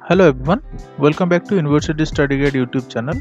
Hello everyone, welcome back to University Study Guide YouTube channel.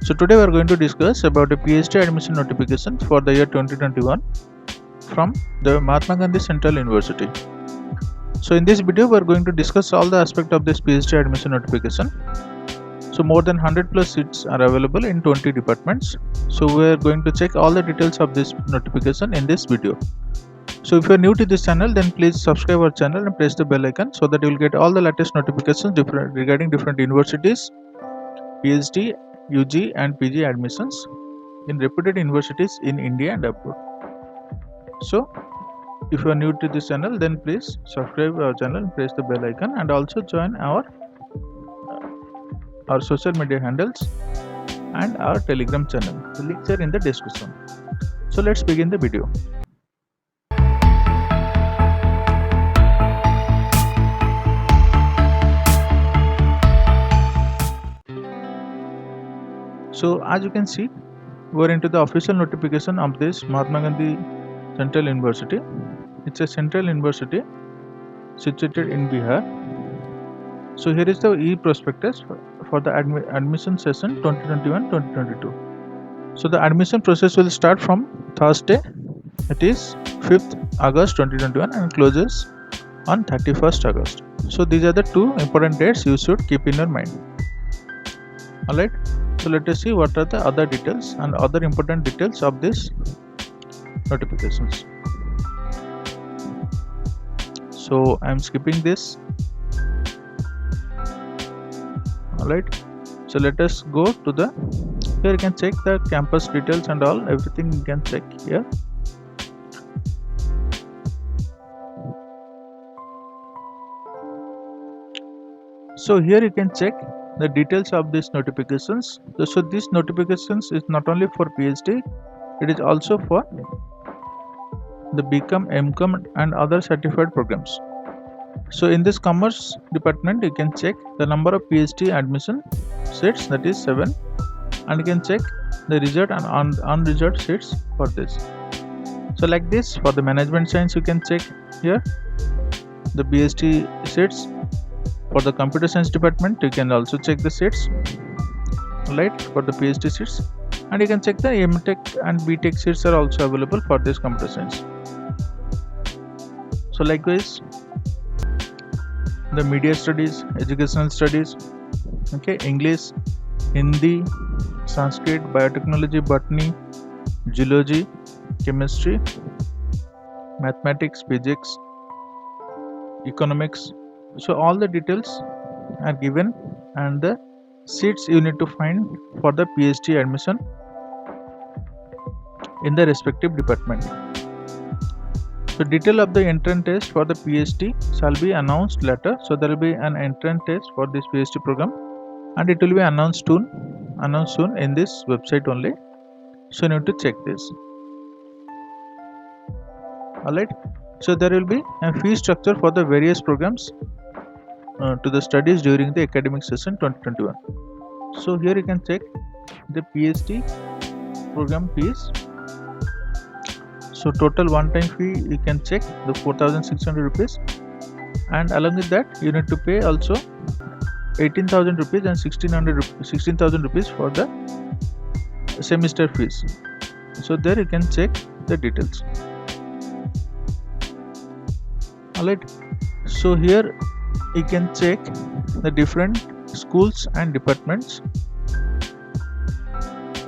So today we are going to discuss about a PhD admission notification for the year 2021 from the Mahatma Gandhi Central University. So in this video we are going to discuss all the aspects of this PhD admission notification. So more than 100 plus seats are available in 20 departments. So we are going to check all the details of this notification in this video. So if you are new to this channel, then please subscribe our channel and press the bell icon so that you will get all the latest notifications regarding different universities, PhD, UG and PG admissions in reputed universities in India and abroad. So if you are new to this channel, then please subscribe our channel and press the bell icon, and also join our social media handles and our Telegram channel. The links are in the description. So let's begin the video. So as you can see, we are into the official notification of this Mahatma Gandhi Central University. It's a central university situated in Bihar. So here is the e-prospectus for the admission session 2021-2022. So the admission process will start from Thursday, it is 5th August 2021 and closes on 31st August. So these are the two important dates you should keep in your mind. Alright. So let us see what are the other details and other important details of this notifications. So I am skipping this. Alright. So let us go to the, here you can check the campus details and all, everything you can check here. So here you can check the details of these notifications. So these notifications is not only for PhD, it is also for the BCom, MCom and other certified programs. So in this commerce department, you can check the number of PhD admission seats, that is 7, and you can check the reserved and unreserved seats for this. So like this, for the management science, you can check here the PhD seats. For the computer science department, you can also check the seats, right, for the PhD seats, and you can check the MTech and BTech seats are also available for this computer science. So likewise, the media studies, educational studies, okay, English, Hindi, Sanskrit, biotechnology, botany, geology, chemistry, mathematics, physics, economics. So all the details are given and the seats you need to find for the PhD admission in the respective department. So detail of the entrance test for the PhD shall be announced later. So there will be an entrance test for this PhD program and it will be announced soon in this website only. So you need to check this. Alright. So there will be a fee structure for the various programs to the studies during the academic session 2021. So here you can check the PhD program fees. So total one-time fee you can check the 4,600 rupees, and along with that you need to pay also 18,000 rupees and 16,000 rupees for the semester fees. So there you can check the details. Alright. So here you can check the different schools and departments.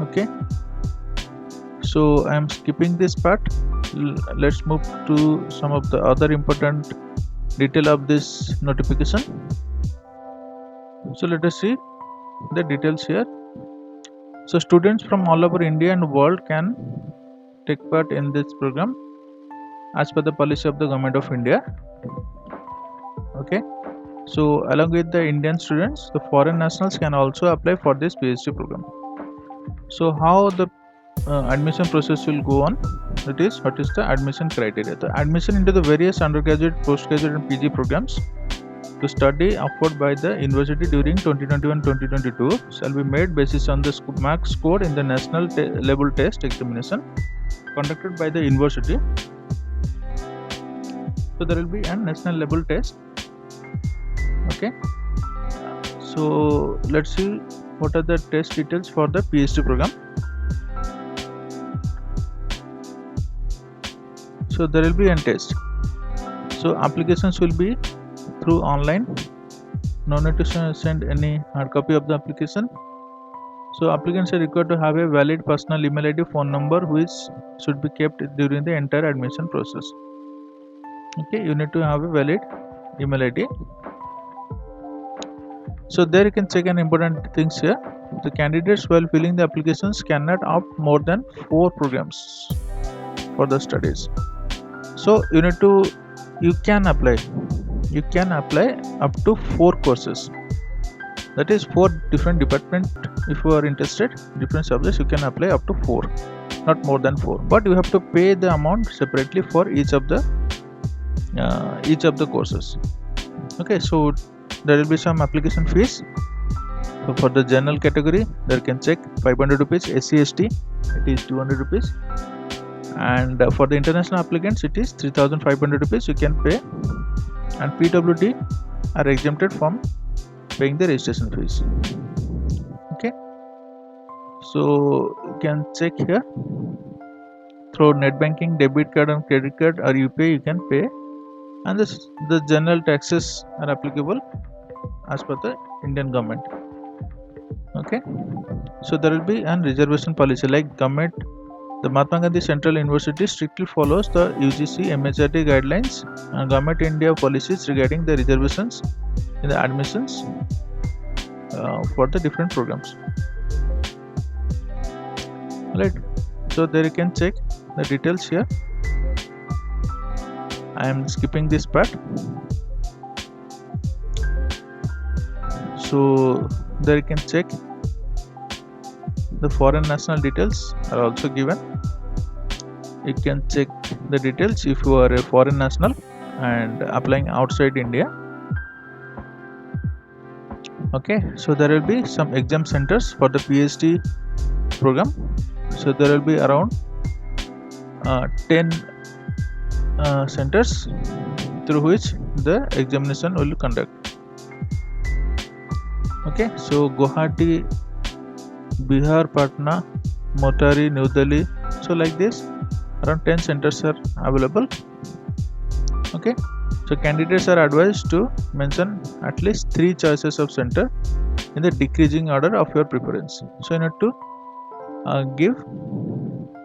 Okay. So I am skipping this part. Let's move to some of the other important detail of this notification. So let us see the details here. So students from all over India and world can take part in this program as per the policy of the Government of India. Okay. So along with the Indian students, the foreign nationals can also apply for this PhD program. So how the admission process will go on, that is, what is the admission criteria. The admission into the various undergraduate, postgraduate and PG programs to study offered by the university during 2021-2022 shall be made basis on the marks scored in the national level test examination conducted by the university. So there will be a national level test. Okay, So let's see what are the test details for the PhD program. So there will be a test. So applications will be through online. No need to send any hard copy of the application. So applicants are required to have a valid personal email ID, phone number, which should be kept during the entire admission process. Okay, you need to have a valid email ID. So there you can check an important things here. The candidates while filling the applications cannot opt more than 4 programs for the studies. So you can apply up to 4 courses. That is 4 different departments. If you are interested, different subjects, you can apply up to 4, not more than 4. But you have to pay the amount separately for each of the courses. Okay, so there will be some application fees. So for the general category, there can check 500 rupees. SC/ST, it is 200 rupees. And for the international applicants, it is 3,500 rupees you can pay. And PWD are exempted from paying the registration fees. Okay, so you can check here through net banking, debit card and credit card or UPI you can pay, and the general taxes are applicable as per the Indian government. Okay, so there will be an reservation policy like government. The Mahatma Gandhi Central University strictly follows the UGC MHRD guidelines and Government India policies regarding the reservations in the admissions for the different programs. Alright, so there you can check the details here. I am skipping this part. So there you can check the foreign national details are also given. You can check the details if you are a foreign national and applying outside India. Okay, so there will be some exam centers for the PhD program. So there will be around 10 centers through which the examination will conduct. Okay, so Guwahati, Bihar, Patna, Motari, New Delhi. So like this, around 10 centers are available. Okay, so candidates are advised to mention at least 3 choices of center in the decreasing order of your preference. So you need to give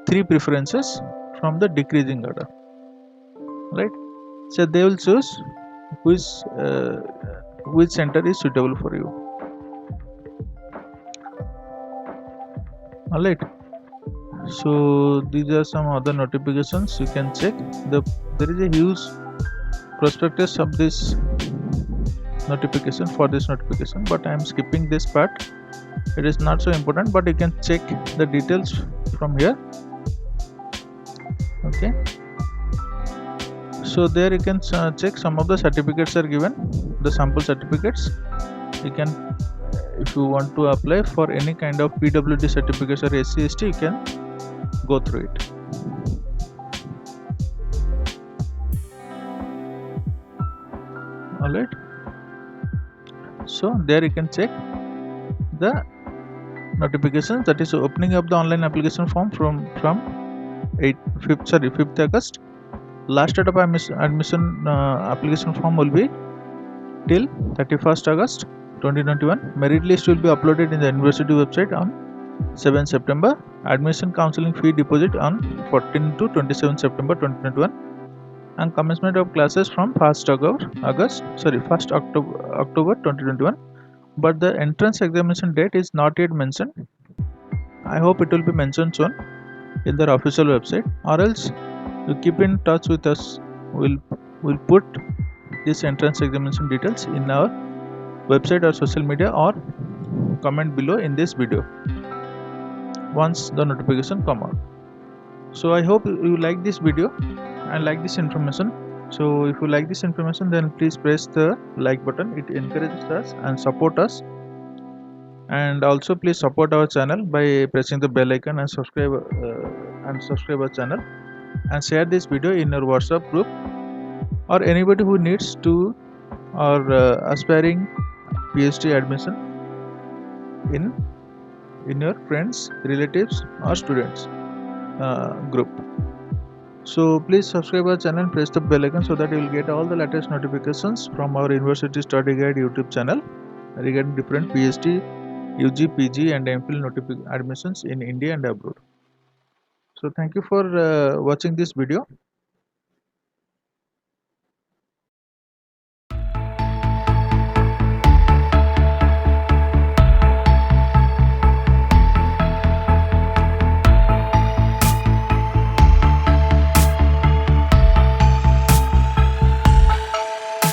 3 preferences from the decreasing order, right? So they will choose which center is suitable for you. Alright, so these are some other notifications you can check. There is a huge prospectus of this notification for this notification, but I am skipping this part. It is not so important, but you can check the details from here. Okay, so there you can check some of the certificates are given, the sample certificates. You can, if you want to apply for any kind of PWD certificates or SC/ST, you can go through it. Alright, so there you can check the notifications, that is opening up the online application form from 5th August. Last date of admission application form will be till 31st August 2021. Merit list will be uploaded in the university website on 7 September. Admission counseling fee deposit on 14 to 27 September 2021. And commencement of classes from 1st October 2021. But the entrance examination date is not yet mentioned. I hope it will be mentioned soon in their official website, or else you keep in touch with us. We'll put this entrance examination details in our website or social media, or comment below in this video once the notification come out. So I hope you like this video and like this information. So if you like this information, then please press the like button. It encourages us and support us. And also please support our channel by pressing the bell icon and subscribe our channel, and share this video in your WhatsApp group, or anybody who needs to or aspiring PhD admission in your friends, relatives, or students group. So please subscribe our channel and press the bell icon so that you will get all the latest notifications from our University Study Guide YouTube channel regarding different PhD, UG, PG, and MPhil admissions in India and abroad. So thank you for watching this video.